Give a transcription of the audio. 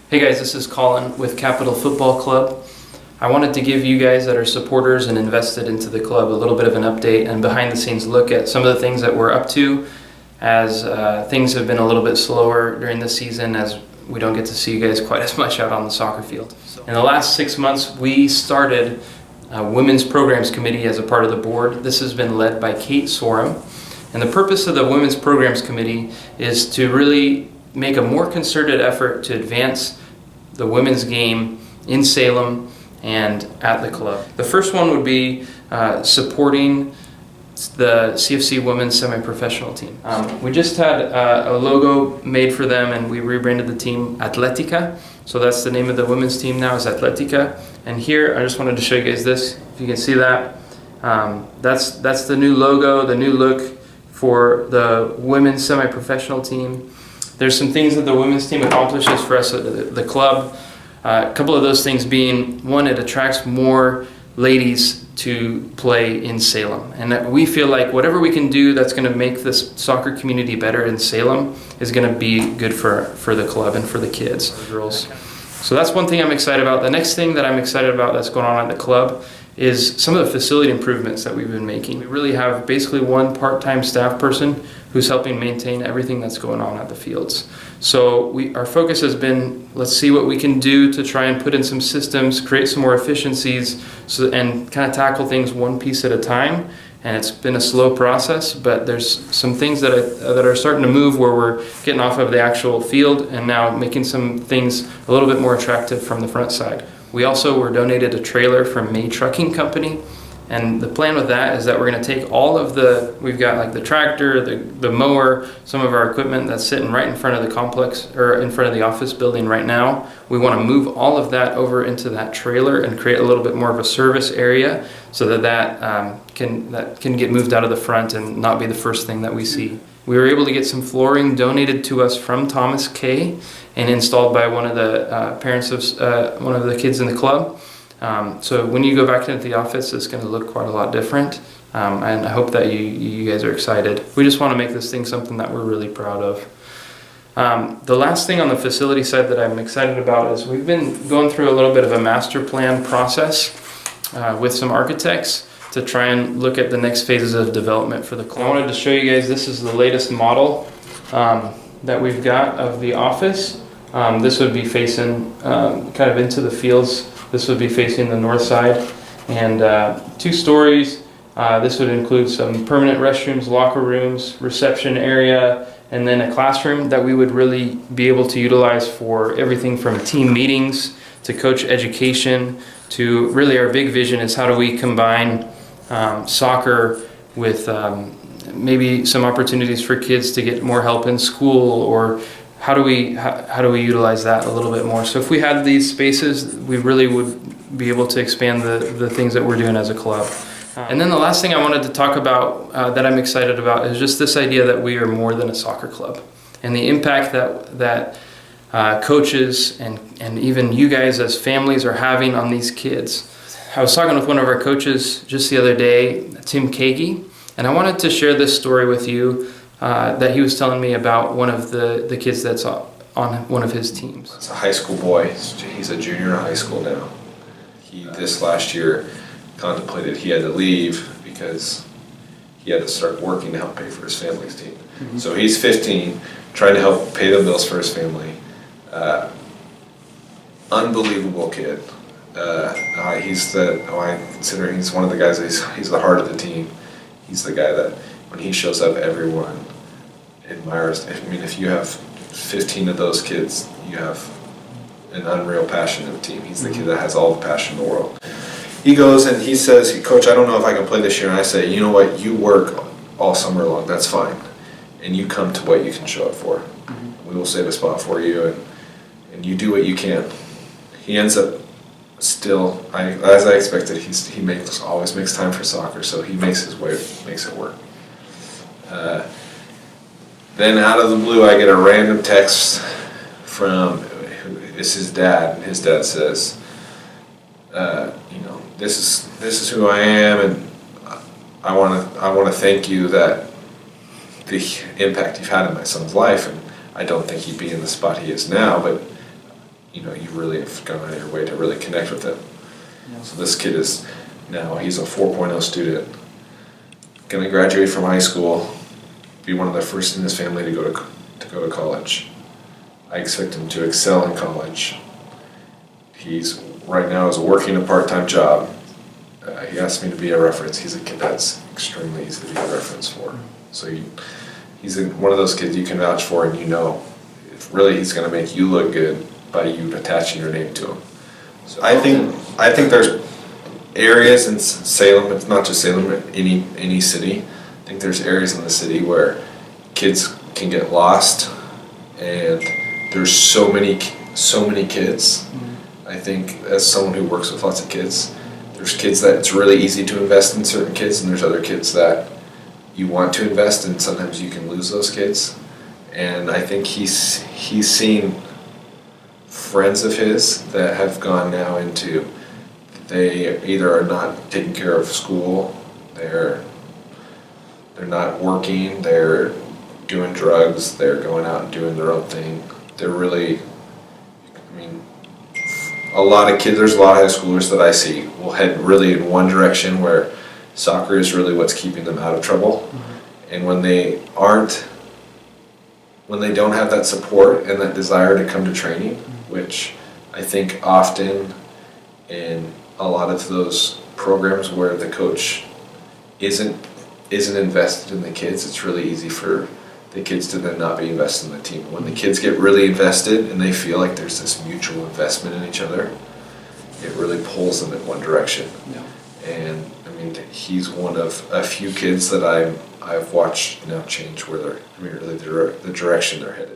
Hey guys, this is Colin with Capital Football Club. I wanted to give you guys that are supporters and invested into the club a little bit of an update and behind the scenes look at some of the things that we're up to as things have been a little bit slower during this season as we don't get to see you guys quite as much out on the soccer field. In the last 6 months, we started a Women's Programs Committee as a part of the board. This has been led by Kate Sorum. And the purpose of the Women's Programs Committee is to really make a more concerted effort to advance the women's game in Salem and at the club. The first one would be supporting the CFC Women's Semi-Professional team. We just had a logo made for them and we rebranded the team Atletica. So that's the name of the women's team now, is Atletica. And here I just wanted to show you guys this, if you can see that. That's the new logo, the new look for the women's semi-professional team. There's some things that the women's team accomplishes for us at the club. A couple of those things being, one, it attracts more ladies to play in Salem. And that we feel like whatever we can do that's going to make this soccer community better in Salem is going to be good for the club and for the kids, the girls. So that's one thing I'm excited about. The next thing that I'm excited about that's going on at the club is some of the facility improvements that we've been making. We really have basically one part-time staff person who's helping maintain everything that's going on at the fields. So our focus has been, let's see what we can do to try and put in some systems, create some more efficiencies, and kind of tackle things one piece at a time. And it's been a slow process, but there's some things that are starting to move where we're getting off of the actual field and now making some things a little bit more attractive from the front side. We also were donated a trailer from May Trucking Company, and the plan with that is that we're going to take all of we've got like the tractor, the mower, some of our equipment that's sitting right in front of the complex or in front of the office building right now. We want to move all of that over into that trailer and create a little bit more of a service area so that can get moved out of the front and not be the first thing that we see. We were able to get some flooring donated to us from Thomas K. and installed by one of the parents of one of the kids in the club. So when you go back into the office, it's going to look quite a lot different. And I hope that you guys are excited. We just want to make this thing something that we're really proud of. The last thing on the facility side that I'm excited about is we've been going through a little bit of a master plan process with some architects to try and look at the next phases of development for the club. I wanted to show you guys, this is the latest model that we've got of the office. This would be facing kind of into the fields. This would be facing the north side, and 2 stories. This would include some permanent restrooms, locker rooms, reception area, and then a classroom that we would really be able to utilize for everything from team meetings to coach education to really our big vision is how do we combine soccer with maybe some opportunities for kids to get more help in school, or how do we utilize that a little bit more? So if we had these spaces, we really would be able to expand the things that we're doing as a club. And then the last thing I wanted to talk about that I'm excited about is just this idea that we are more than a soccer club, and the impact that coaches and even you guys as families are having on these kids. I was talking with one of our coaches just the other day, Tim Kagi, and I wanted to share this story with you that he was telling me about one of the kids that's on one of his teams. It's a high school boy. He's a junior in high school now. This last year contemplated he had to leave because he had to start working to help pay for his family's team. Mm-hmm. So he's 15, trying to help pay the bills for his family. Unbelievable kid. I consider he's one of the guys. He's the heart of the team. He's the guy that when he shows up, everyone admires. I mean, if you have 15 of those kids, you have an unreal passion in the team. He's the kid that has all the passion in the world. He goes and he says, "Coach, I don't know if I can play this year." And I say, "You know what? You work all summer long. That's fine. And you come to what you can show up for. Mm-hmm. We will save a spot for you, and you do what you can." He ends up still, as I expected, he always makes time for soccer, so he makes it work. Then out of the blue, I get a random text from it's his dad, and his dad says, "This is who I am, and I want to thank you that the impact you've had in my son's life, and I don't think he'd be in the spot he is now, but you really have gone out of your way to really connect with him. Yeah. So this kid he's a 4.0 student, gonna graduate from high school, be one of the first in his family to go to college. I expect him to excel in college. He's right now is working a part-time job. He asked me to be a reference. He's a kid that's extremely easy to be a reference for. So he's one of those kids you can vouch for, and if really he's going to make you look good by you attaching your name to him. So I think there's areas in Salem. It's not just Salem, but any city. I think there's areas in the city where kids can get lost, and there's so many kids. Mm-hmm. I think as someone who works with lots of kids, there's kids that it's really easy to invest in certain kids, and there's other kids that you want to invest in. Sometimes you can lose those kids, and I think he's seen friends of his that have gone now into, they either are not taking care of school, they're not working, they're doing drugs, they're going out and doing their own thing. They're really, a lot of kids, there's a lot of high schoolers that I see will head really in one direction where soccer is really what's keeping them out of trouble. Mm-hmm. And when they don't have that support and that desire to come to training, mm-hmm. which I think often in a lot of those programs where the coach isn't invested in the kids, it's really easy for the kids to then not be invested in the team. When the kids get really invested and they feel like there's this mutual investment in each other, it really pulls them in one direction. Yeah. And he's one of a few kids that I've watched change where really the direction they're headed.